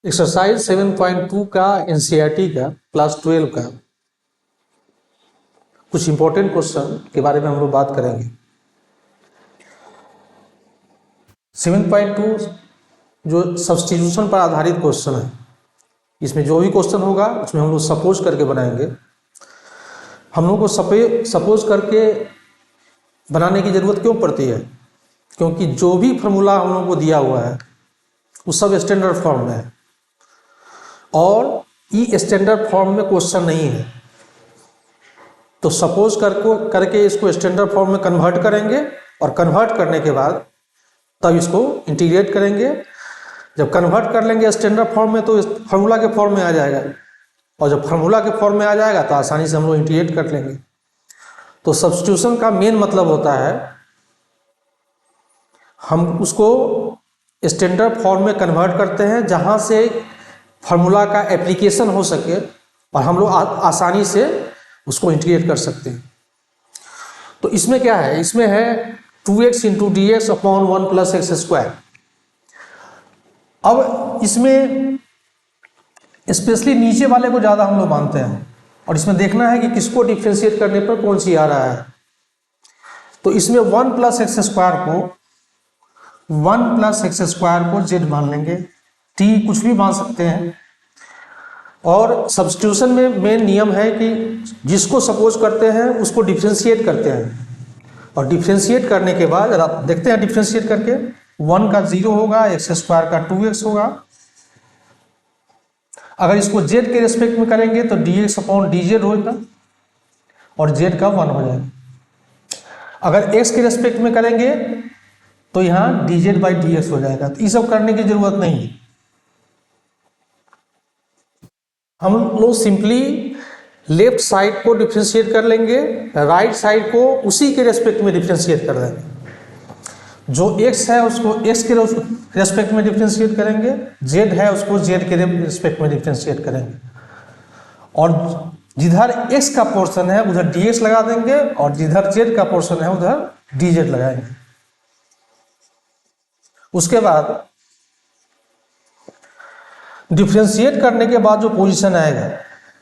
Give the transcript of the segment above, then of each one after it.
Exercise 7.2 का NCERT का class 12 का कुछ इंपॉर्टेंट क्वेश्चन के बारे में हम लोग बात करेंगे। 7.2 जो सब्स्टिट्यूशन पर आधारित क्वेश्चन है, इसमें जो भी क्वेश्चन होगा उसमें हम लोग सपोज करके बनाएंगे। हम लोग को सपोज करके बनाने की ज़रूरत क्यों पड़ती है? क्योंकि जो भी फार्मूला हम लोग को दिया हुआ है वो सब स्टैंडर्ड फॉर्म में है और ये स्टैंडर्ड फॉर्म में क्वेश्चन नहीं है, तो सपोज करके इसको स्टैंडर्ड फॉर्म में कन्वर्ट करेंगे और कन्वर्ट करने के बाद तब इसको इंटीग्रेट करेंगे। जब कन्वर्ट कर लेंगे स्टैंडर्ड फॉर्म में तो फार्मूला के फॉर्म में आ जाएगा और जब फार्मूला के फॉर्म में आ जाएगा तो आसानी से हम लोग इंटीग्रेट कर लेंगे। तो सब्स्टिट्यूशन का मेन मतलब होता है हम उसको स्टैंडर्ड फॉर्म में कन्वर्ट करते हैं जहाँ से फार्मूला का एप्लीकेशन हो सके और हम लोग आसानी से उसको इंटीग्रेट कर सकते हैं। तो इसमें क्या है? इसमें है 2x into D x upon 1 plus x square. अब इसमें स्पेशली नीचे वाले को ज़्यादा हम लोग मानते हैं और इसमें देखना है कि किसको डिफ्रेंशिएट करने पर कौन सी आ रहा है। तो इसमें 1 प्लस एक्स स्क्वायर को जेड मान लेंगे, टी कुछ भी मान सकते हैं। और सब्स्टिट्यूशन में मेन नियम है कि जिसको सपोज करते हैं उसको डिफ्रेंशिएट करते हैं और डिफ्रेंशिएट करने के बाद देखते हैं डिफ्रेंशिएट करके 1 का 0 होगा, एक्स स्क्वायर का 2x होगा। अगर इसको z के रेस्पेक्ट में करेंगे तो dx अपॉन dz होगा और z का 1 हो जाएगा। अगर x के रेस्पेक्ट में करेंगे तो यहाँ dz बाई dx हो जाएगा। तो ये सब करने की जरूरत नहीं है, हम लोग सिंपली लेफ्ट साइड को डिफ्रेंशिएट कर लेंगे, राइट साइड को उसी के रेस्पेक्ट में डिफ्रेंशिएट कर देंगे। जो x है उसको x के रेस्पेक्ट में डिफ्रेंशिएट करेंगे, z है उसको z के रेस्पेक्ट में डिफ्रेंशिएट करेंगे और जिधर x का पोर्शन है उधर dx लगा देंगे और जिधर z का पोर्शन है उधर dz लगाएंगे। उसके बाद डिफ्रेंशिएट करने के बाद जो पोजीशन आएगा,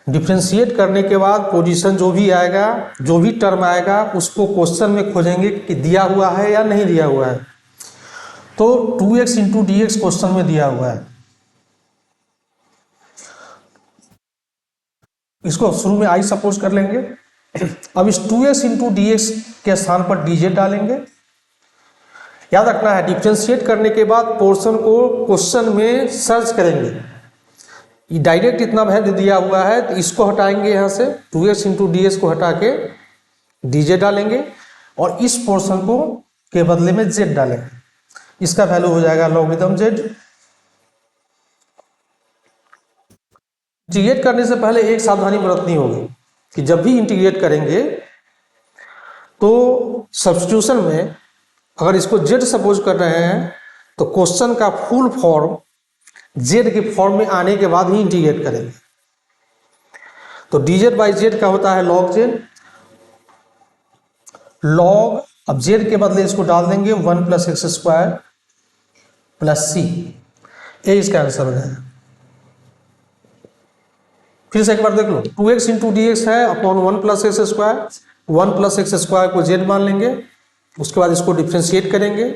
डिफ्रेंशिएट करने के बाद पोजीशन जो भी आएगा, जो भी टर्म आएगा उसको क्वेश्चन में खोजेंगे कि दिया हुआ है या नहीं दिया हुआ है। तो 2x into D x question में दिया हुआ है, इसको शुरू में आई सपोज कर लेंगे। अब इस 2x इंटू डी एक्स के स्थान पर dz डालेंगे। याद रखना है डिफ्रेंशिएट करने के बाद पोर्शन को क्वेश्चन में सर्च करेंगे। ये डायरेक्ट इतना वैल्यू दिया हुआ है तो इसको हटाएंगे, यहाँ से 2x इंटू डी एक्स को हटा के dz डालेंगे और इस पोर्शन को के बदले में z डालेंगे। इसका वैल्यू हो जाएगा लॉगरिथम z। इंटीग्रेट करने से पहले एक सावधानी बरतनी होगी कि जब भी इंटीग्रेट करेंगे तो सब्स्टिट्यूशन में अगर इसको z सपोज कर रहे हैं तो क्वेश्चन का फुल फॉर्म z के फॉर्म में आने के बाद ही इंटीग्रेट करेंगे। तो dz बाई z का होता है log z। log अब z के बदले इसको डाल देंगे 1 प्लस एक्स स्क्वायर प्लस सी, ये इसका आंसर हो जाएगा। फिर से एक बार देख लो, 2x इंटू डी एक्स है upon 1 plus x square, 1 plus x square को z मान लेंगे। उसके बाद इसको डिफ्रेंशिएट करेंगे।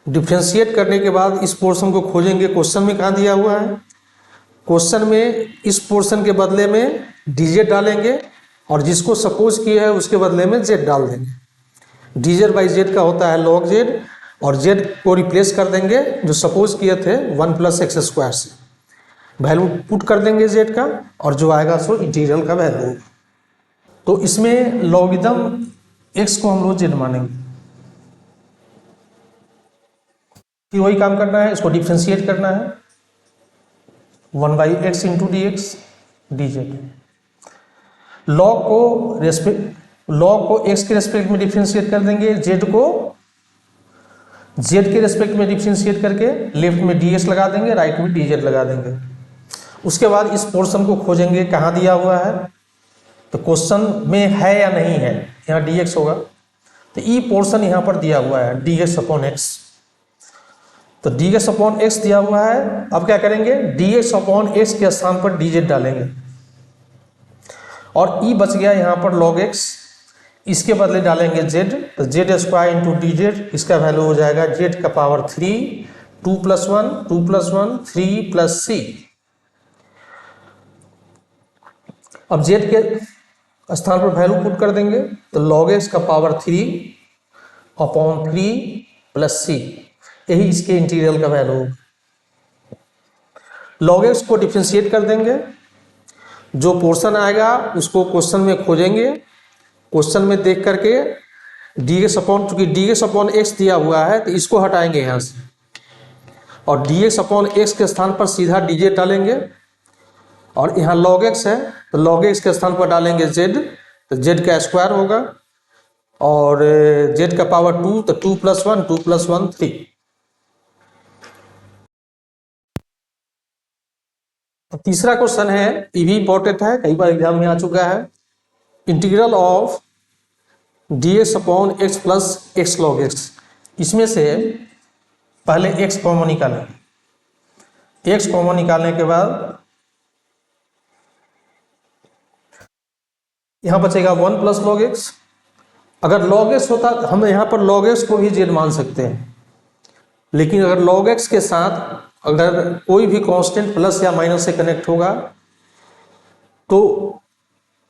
डिफ्रेंशिएट करने के बाद इस पोर्शन को खोजेंगे, क्वेश्चन में कहाँ दिया हुआ है। क्वेश्चन में इस पोर्शन के बदले में dz डालेंगे और जिसको सपोज किया है उसके बदले में z डाल देंगे। dz बाई z का होता है log z और z को रिप्लेस कर देंगे जो सपोज किए थे 1 प्लस एक्स स्क्वायर से। वैल्यू पुट कर देंगे z का और जो आएगा सो इंटीग्रल का वैल्यू होगा। तो इसमें लॉगरिथम x को हम लोग z मानेंगे। फिर वही काम करना है, इसको डिफ्रेंशिएट करना है 1 by x into D x dz। Log को x के रेस्पेक्ट में डिफ्रेंशिएट कर देंगे, z को z के रेस्पेक्ट में डिफ्रेंशिएट करके लेफ्ट में ds लगा देंगे, राइट में dz लगा देंगे। उसके बाद इस पोर्शन को खोजेंगे कहाँ दिया हुआ है, तो क्वेश्चन में है या नहीं है, यहाँ dx होगा तो ई पोर्शन यहाँ पर दिया हुआ है dx अपॉन x। तो dx अपॉन एक्स दिया हुआ है, अब क्या करेंगे, dx अपॉन एक्स के स्थान पर dz डालेंगे और e बच गया यहाँ पर log x, इसके बदले डालेंगे z, तो Z square into D Z, इसका वैल्यू हो जाएगा z का पावर 3, 2 + 1 2 + 1 3 + c। अब z के स्थान पर वैल्यू पुट कर देंगे तो log x का पावर 3 अपॉन 3 + c, यही इसके इंटीग्रल का वैल्यू होगा। log x को डिफ्रेंशिएट कर देंगे, जो पोर्शन आएगा उसको क्वेश्चन में खोजेंगे, क्वेश्चन में देख करके dx अपॉन, चूंकि dx अपॉन एक्स दिया हुआ है तो इसको हटाएंगे यहाँ से और dx अपॉन एक्स के स्थान पर सीधा dz डालेंगे और यहाँ log x है तो log x के स्थान पर डालेंगे z, तो z का स्क्वायर होगा और z का पावर 2, तो 2 + 1 2 + 1 3। तो तीसरा क्वेश्चन है, ये भी इंपॉर्टेंट है, कई बार एग्जाम में आ चुका है। Integral of dx upon x plus x log x, इसमें से पहले x कॉमन निकालेंगे, x कॉमन निकालने के बाद यहाँ बचेगा 1 + log x। अगर log x होता हम यहाँ पर log x को भी z मान सकते हैं, लेकिन अगर log x के साथ अगर कोई भी कांस्टेंट प्लस या माइनस से कनेक्ट होगा तो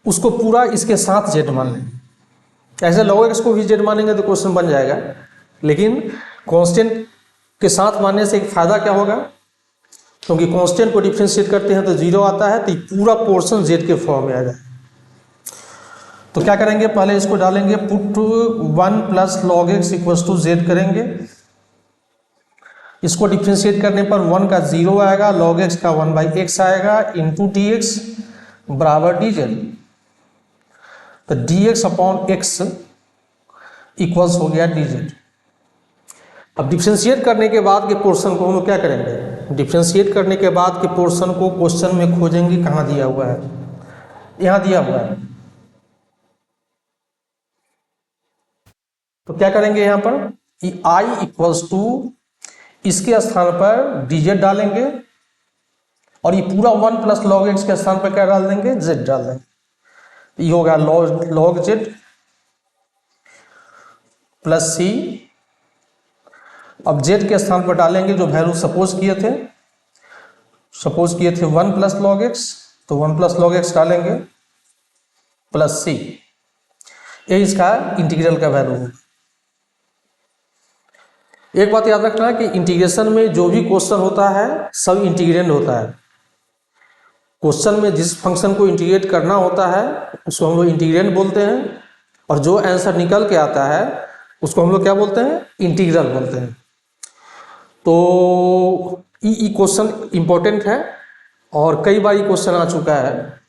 उसको पूरा इसके साथ z मान लेंगे। ऐसे log x को भी z मानेंगे तो क्वेश्चन बन जाएगा, लेकिन कांस्टेंट के साथ मानने से एक फायदा क्या होगा, क्योंकि कांस्टेंट को डिफरेंशिएट करते हैं तो 0 आता है, तो पूरा पोर्शन z के फॉर्म में आ जाए। तो क्या करेंगे, पहले इसको डालेंगे, पुट 1 + log x = z करेंगे। इसको डिफरेंशिएट करने पर 1 का 0 आएगा, log x का 1/x आएगा, इंटू dx बराबर dz, तो dx अपॉन x इक्वल्स हो गया dz। अब डिफरेंशिएट करने के बाद के पोर्शन को हम लोग क्या करेंगे, डिफरेंशिएट करने के बाद के पोर्शन को क्वेश्चन में खोजेंगे, कहाँ दिया हुआ है, यहाँ दिया हुआ है। तो क्या करेंगे यहाँ पर, i = इसके स्थान पर dz डालेंगे और ये पूरा 1 + log x के स्थान पर क्या डाल देंगे, z डाल देंगे। ये होगा log z + c। अब z के स्थान पर डालेंगे जो वैल्यू सपोज किए थे 1 + log x, तो 1 + log x डालेंगे प्लस c, ये इसका इंटीग्रल का वैल्यू है। एक बात याद रखना है कि इंटीग्रेशन में जो भी क्वेश्चन होता है सब इंटीग्रेंड होता है। क्वेश्चन में जिस फंक्शन को इंटीग्रेट करना होता है उसको हम लोग इंटीग्रेंड बोलते हैं, और जो आंसर निकल के आता है उसको हम लोग क्या बोलते हैं, इंटीग्रल बोलते हैं। तो ये क्वेश्चन इंपॉर्टेंट है और कई बार ये क्वेश्चन आ चुका है,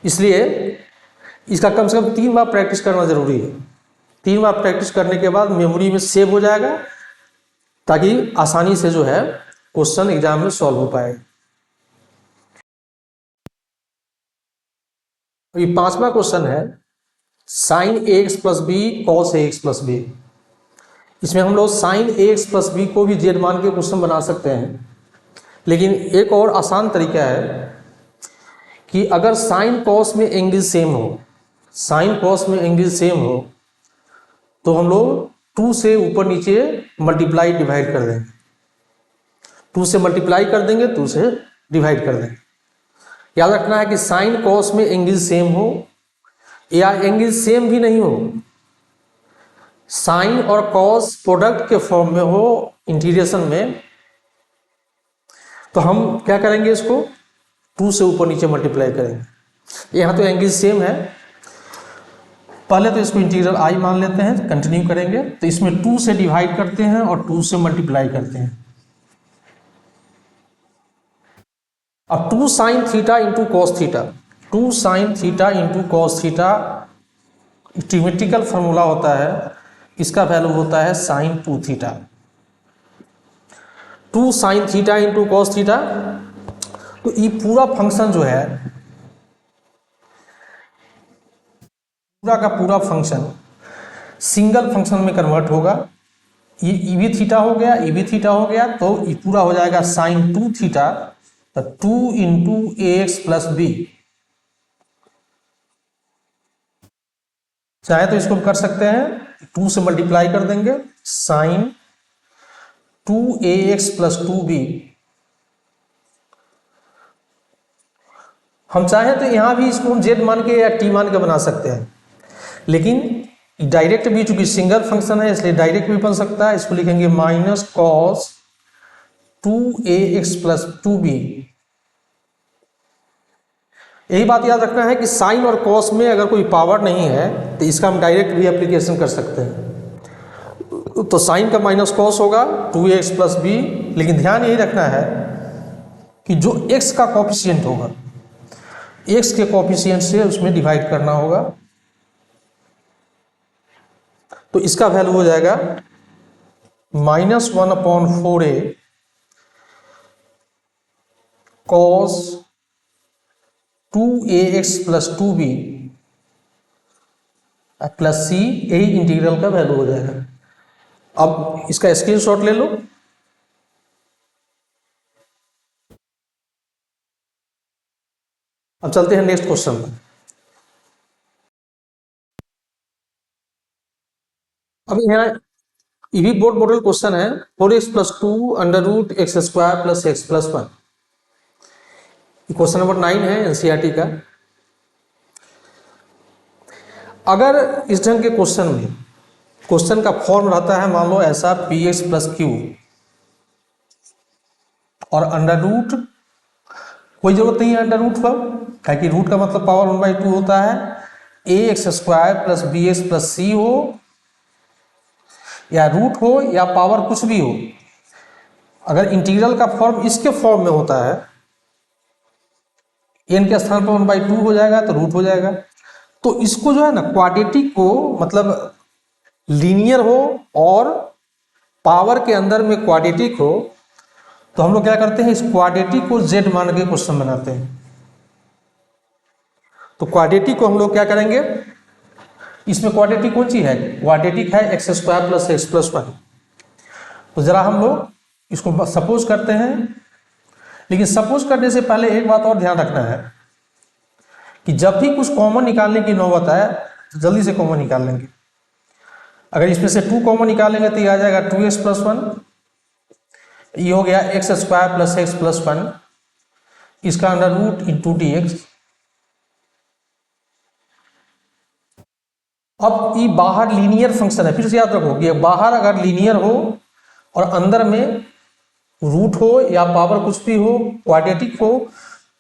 इसलिए इसका कम से कम 3 बार प्रैक्टिस करना जरूरी है। 3 बार प्रैक्टिस करने के बाद मेमोरी में सेव हो जाएगा, ताकि आसानी से जो है क्वेश्चन एग्जाम में सॉल्व हो पाएगा। ये 5वां क्वेश्चन है, sin ax + b cos ax + b। इसमें हम लोग sin ax + b को भी z मान के क्वेश्चन बना सकते हैं, लेकिन एक और आसान तरीका है कि अगर sin cos में एंगल सेम हो, sin cos में एंगल सेम हो तो हम लोग 2 से ऊपर नीचे मल्टीप्लाई डिवाइड कर देंगे, 2 से मल्टीप्लाई कर देंगे, 2 से डिवाइड कर देंगे। याद रखना है कि साइन कॉस में एंगल सेम हो या एंगल सेम भी नहीं हो, साइन और कॉस प्रोडक्ट के फॉर्म में हो इंटीग्रेशन में, तो हम क्या करेंगे, इसको 2 से ऊपर नीचे मल्टीप्लाई करेंगे। यहाँ तो एंगल सेम है, पहले तो इसको इंटीग्रल i मान लेते हैं, कंटिन्यू करेंगे तो इसमें 2 से डिवाइड करते हैं और 2 से मल्टीप्लाई करते हैं। अब 2 sin theta into cos theta, 2 sin theta into cos theta trigonometrical formula होता है, इसका वैल्यू होता है sin 2 theta. 2 sin theta into cos theta, तो ये पूरा फंक्शन जो है, पूरा का पूरा फंक्शन सिंगल फंक्शन में कन्वर्ट होगा ये ई थीटा हो गया, ई थीटा हो गया, तो ये पूरा हो जाएगा साइन 2 थीटा, तो 2 इंटू ए एक्स प्लस बी। चाहे तो इसको कर सकते हैं, 2 से मल्टीप्लाई कर देंगे, साइन 2ax प्लस 2b। हम चाहें तो यहां भी इसको हम जेड मान के या टी मान के बना सकते हैं, लेकिन डायरेक्ट भी चूंकि सिंगल फंक्शन है इसलिए डायरेक्ट भी बन सकता है। इसको लिखेंगे minus cos 2ax plus 2b। यही बात याद रखना है कि साइन और कॉस में अगर कोई पावर नहीं है तो इसका हम डायरेक्ट भी एप्लीकेशन कर सकते हैं। तो साइन का माइनस कॉस होगा 2ax प्लस बी, लेकिन ध्यान यही रखना है कि जो x का कॉफिशिएंट होगा, x के कॉफिशिएंट से उसमें डिवाइड करना होगा। तो इसका वैल्यू हो जाएगा -1/4a cos 2ax plus 2b plus सी, यही इंटीग्रल का वैल्यू हो जाएगा। अब इसका स्क्रीनशॉट ले लो। अब चलते हैं नेक्स्ट क्वेश्चन पर। अब यहाँ ये भी बोर्ड मॉडल क्वेश्चन है, 4x plus 2 under root x square plus x plus 1। Question number 9 है एनसीईआरटी का। अगर इस ढंग के क्वेश्चन में क्वेश्चन का फॉर्म रहता है, मान लो ऐसा पी एक्स प्लस क्यू और अंडर रूट, कोई जरूरत नहीं है अंडर रूट पर, क्योंकि रूट का मतलब पावर 1/2 होता है। A X square plus B X plus C हो, या रूट हो या पावर कुछ भी हो, अगर इंटीग्रल का फॉर्म इसके फॉर्म में होता है, एन के स्थान पर 1/2 हो जाएगा तो रूट हो जाएगा। तो इसको जो है ना क्वाड्रेटिक को, मतलब लीनियर हो और पावर के अंदर में क्वाड्रेटिक हो, तो हम लोग क्या करते हैं, इस क्वाड्रेटिक को जेड मान के क्वेश्चन बनाते हैं। तो क्वाड्रेटिक को हम लोग क्या करेंगे, इसमें क्वाड्रेटिक कौन सी है, क्वाड्रेटिक है x square plus x plus 1। तो जरा हम लोग इसको सपोज करते हैं, लेकिन सपोज करने से पहले एक बात और ध्यान रखना है कि जब भी कुछ कॉमन निकालने की नौबत आए तो जल्दी से कॉमन निकाल लेंगे। अगर इसमें से 2 कॉमन निकालेंगे तो ये आ जाएगा 2x प्लस 1, ये हो गया x square plus x plus 1, इसका under root into D x. अब ये बाहर लीनियर फंक्शन है, फिर से याद रखो कि बाहर अगर लीनियर हो और अंदर में रूट हो या पावर कुछ भी हो, क्वाड्रेटिक हो,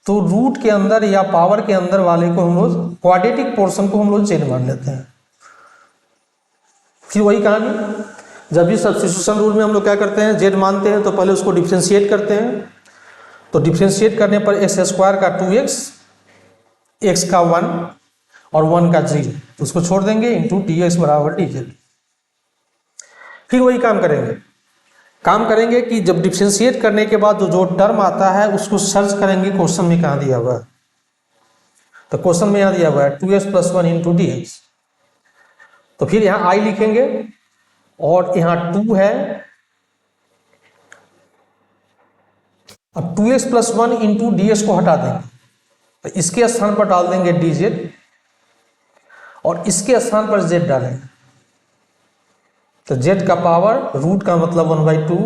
तो रूट के अंदर या पावर के अंदर वाले को हम लोग, क्वाड्रेटिक पोर्शन को हम लोग जेड मान लेते हैं। फिर वही कहानी, जब भी सब्स्टिट्यूशन रूल में हम लोग क्या करते हैं, जेड मानते हैं तो पहले उसको डिफ्रेंशिएट करते हैं। तो डिफ्रेंशिएट करने पर एक्स स्क्वायर का 2x, एक्स का 1 और 1 का 0, तो उसको छोड़ देंगे इंटू डी एक्स बराबर डी जेड। फिर वही काम करेंगे कि जब डिफ्रेंशिएट करने के बाद जो टर्म आता है उसको सर्च करेंगे क्वेश्चन में कहाँ दिया हुआ है। तो क्वेश्चन में यहाँ दिया हुआ है 2x plus 1 into D x. तो फिर यहाँ i लिखेंगे और यहाँ 2 है। अब 2x plus 1 into D x को हटा देंगे, तो इसके स्थान पर डाल देंगे डी जेड और इसके स्थान पर जेड डालेंगे। तो जेड का पावर रूट का मतलब 1/2,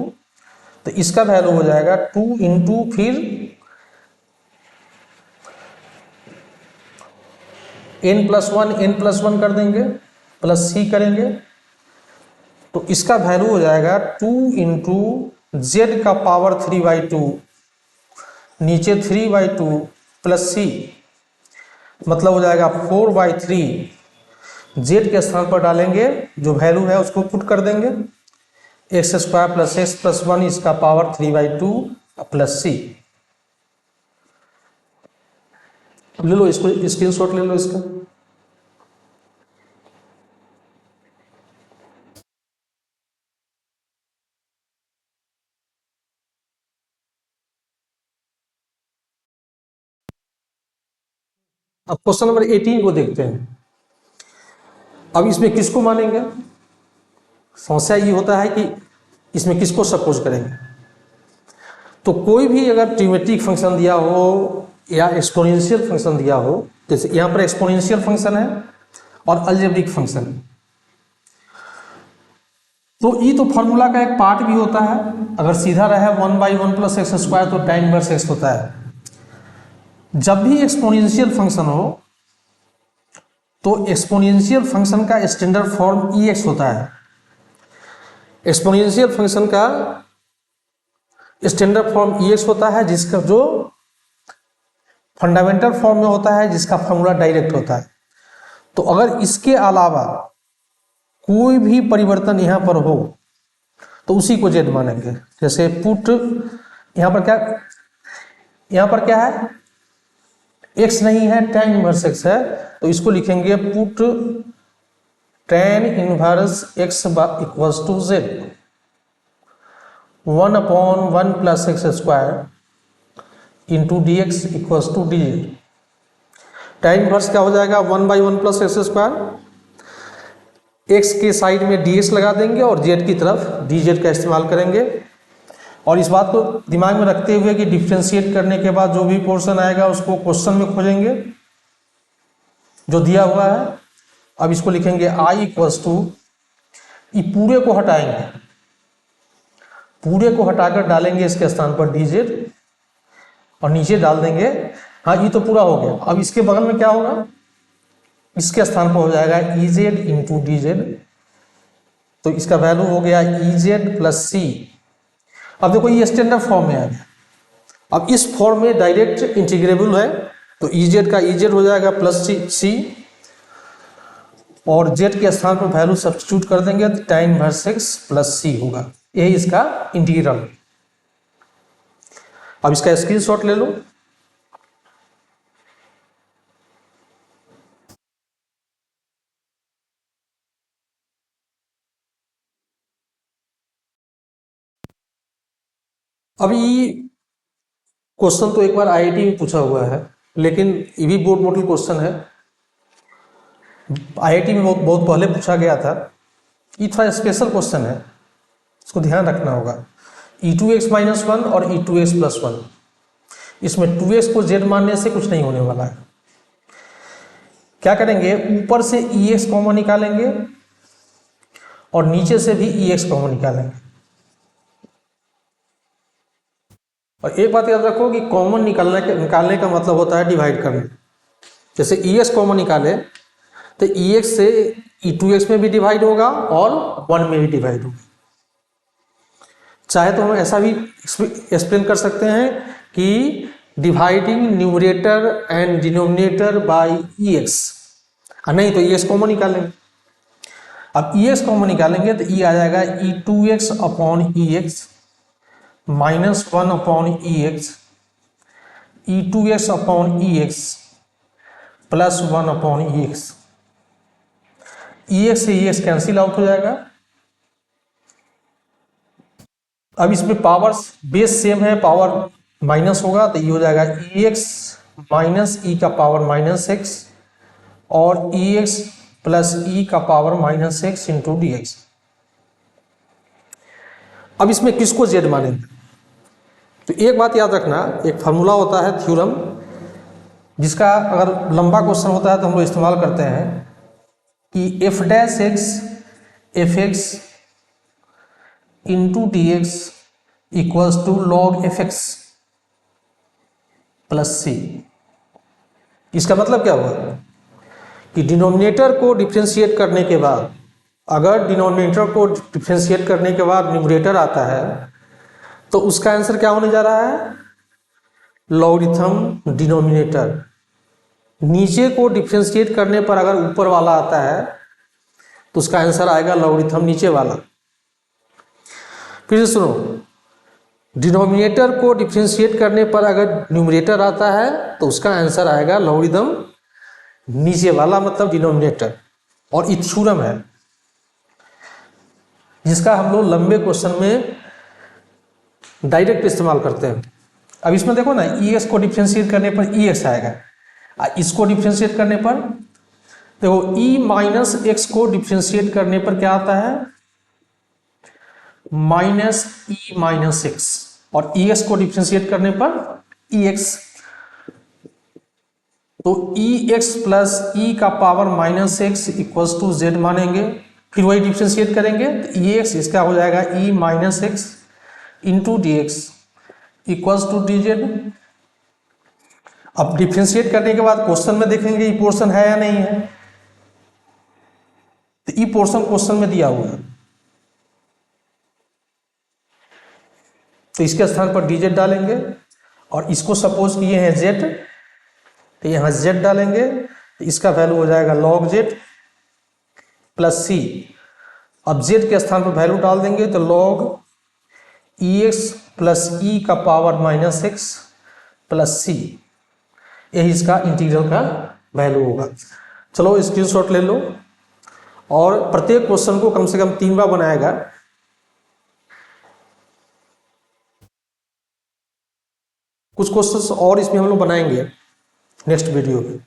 तो इसका वैल्यू हो जाएगा 2 इंटू फिर n प्लस 1 कर देंगे प्लस सी करेंगे, तो इसका वैल्यू हो जाएगा 2 इंटू जेड का पावर 3/2, नीचे 3/2 प्लस सी, मतलब हो जाएगा 4/3। जेड के स्थान पर डालेंगे, जो वैल्यू है उसको पुट कर देंगे, x square plus x plus 1, इसका पावर 3/2 प्लस सी। ले लो इसको, स्क्रीनशॉट ले लो इसका। अब क्वेश्चन नंबर 18 को देखते हैं। अब इसमें किसको मानेंगे, समस्या ये होता है कि इसमें किसको सपोज करेंगे। तो कोई भी अगर ट्रिमेट्रिक फंक्शन दिया हो या एक्सपोनेंशियल फंक्शन दिया हो, जैसे यहाँ पर एक्सपोनेंशियल फंक्शन है और अलजेब्रिक फंक्शन है, तो ये तो फॉर्मूला का एक पार्ट भी होता है। अगर सीधा रहे 1/1 + x² तो tan इनवर्स x होता है। जब भी एक्सपोनेंशियल फंक्शन हो तो एक्सपोनेंशियल फंक्शन का स्टैंडर्ड फॉर्म ex होता है। एक्सपोनेंशियल फंक्शन का स्टैंडर्ड फॉर्म ex होता है, जिसका जो फंडामेंटल फॉर्म में होता है, जिसका फॉर्मूला डायरेक्ट होता है। तो अगर इसके अलावा कोई भी परिवर्तन यहाँ पर हो तो उसी को z मानेंगे। जैसे पुट यहाँ पर क्या है, x नहीं है, tan इनवर्स x है, तो इसको लिखेंगे put tan inverse x equals to z 1/1 + x² into dx equals to dz। tan inverse क्या हो जाएगा, 1/1 + x²। x के साइड में dx लगा देंगे और z की तरफ dz का इस्तेमाल करेंगे। और इस बात को दिमाग में रखते हुए कि डिफ्रेंशिएट करने के बाद जो भी पोर्शन आएगा उसको क्वेश्चन में खोजेंगे जो दिया हुआ है। अब इसको लिखेंगे i इक्वल्स टू, ये पूरे को हटाएंगे, पूरे को हटाकर डालेंगे इसके स्थान पर dz और नीचे डाल देंगे। हाँ, ये तो पूरा हो गया। अब इसके बगल में क्या होगा, इसके स्थान पर हो जाएगा Ez इंटू dz, तो इसका वैल्यू हो गया Ez + c। अब देखो ये स्टैंडर्ड फॉर्म में आ गया। अब इस फॉर्म में डायरेक्ट इंटीग्रेबल है, तो Ez का Ez हो जाएगा प्लस c और z के स्थान पर वैल्यू सब्स्टिट्यूट कर देंगे तो tan इनवर्स x + c होगा। यही इसका इंटीग्रल। अब इसका स्क्रीनशॉट ले लो। अभी क्वेश्चन तो एक बार आईआईटी में पूछा हुआ है, लेकिन ये भी बोर्ड मॉडल क्वेश्चन है। आईआईटी में बहुत पहले पूछा गया था। ये थोड़ा स्पेशल क्वेश्चन है, इसको ध्यान रखना होगा। e2x - 1 और e2x + 1, इसमें 2x को z मानने से कुछ नहीं होने वाला है। क्या करेंगे, ऊपर से ex कॉमन निकालेंगे और नीचे से भी ex कॉमन निकालेंगे। और एक बात याद रखो कि कॉमन निकालने का मतलब होता है डिवाइड करना। जैसे ex कॉमन निकाले तो ex से e2x में भी डिवाइड होगा और 1 में भी डिवाइड होगा। चाहे तो हम ऐसा भी एक्सप्लेन कर सकते हैं कि dividing numerator and denominator by ex, नहीं तो ex कॉमन निकालेंगे। अब ex कॉमन निकालेंगे तो e आ जाएगा e2x upon ex -1 upon ex, e2x upon ex + 1 upon ex। ex से ex कैंसिल आउट हो जाएगा। अब इसमें पावर्स बेस सेम है, पावर माइनस होगा तो ये हो जाएगा ex माइनस e का पावर -x और ex प्लस e का पावर -x इंटू dx। अब इसमें किसको z मानेंगे, तो एक बात याद रखना, एक फार्मूला होता है थ्योरम, जिसका अगर लंबा क्वेश्चन होता है तो हम लोग इस्तेमाल करते हैं कि f' fx into dx equals to log fx plus c। इसका मतलब क्या हुआ कि डिनोमिनेटर को डिफ्रेंशिएट करने के बाद, अगर डिनोमिनेटर को डिफ्रेंशिएट करने के बाद न्यूमरेटर आता है तो उसका आंसर क्या होने जा रहा है, लॉगरिथम डिनोमिनेटर। नीचे को डिफ्रेंशिएट करने पर अगर ऊपर वाला आता है तो उसका आंसर आएगा लॉगरिथम नीचे वाला। फिर से सुनो, डिनोमिनेटर को डिफ्रेंशिएट करने पर अगर न्यूमरेटर आता है तो उसका आंसर आएगा लॉगरिथम नीचे वाला, मतलब डिनोमिनेटर। और ये थ्योरम है जिसका हम लोग लंबे क्वेश्चन में डायरेक्ट इस्तेमाल करते हैं। अब इसमें देखो ना, ex को डिफ्रेंशिएट करने पर ex आएगा, इसको डिफ्रेंशिएट करने पर देखो e - x को डिफ्रेंशिएट करने पर क्या आता है, माइनस ई माइनस एक्स, और ई एक्स को डिफ्रेंशिएट करने पर ई एक्स, तो ई एक्स प्लस ई का power minus x equals to z मानेंगे, फिर वही डिफ्रेंशिएट करेंगे तो ई एक्स इसका हो जाएगा E minus X into D X equals to D Z. अब डिफ्रेंशिएट करने के बाद क्वेश्चन में देखेंगे ये पोर्शन है या नहीं है, तो ये पोर्शन क्वेश्चन में दिया हुआ है, तो इसके स्थान पर dz डालेंगे, और इसको सपोज किए हैं z, तो यहाँ z डालेंगे, तो इसका वैल्यू हो जाएगा log z प्लस c। अब z के स्थान पर वैल्यू डाल देंगे तो log ex प्लस ई का पावर माइनस एक्स प्लस सी, यही इसका इंटीग्रल का वैल्यू होगा। चलो स्क्रीनशॉट ले लो, और प्रत्येक क्वेश्चन को कम से कम 3 बार बनाएगा। कुछ क्वेश्चंस और इसमें हम लोग बनाएंगे नेक्स्ट वीडियो में।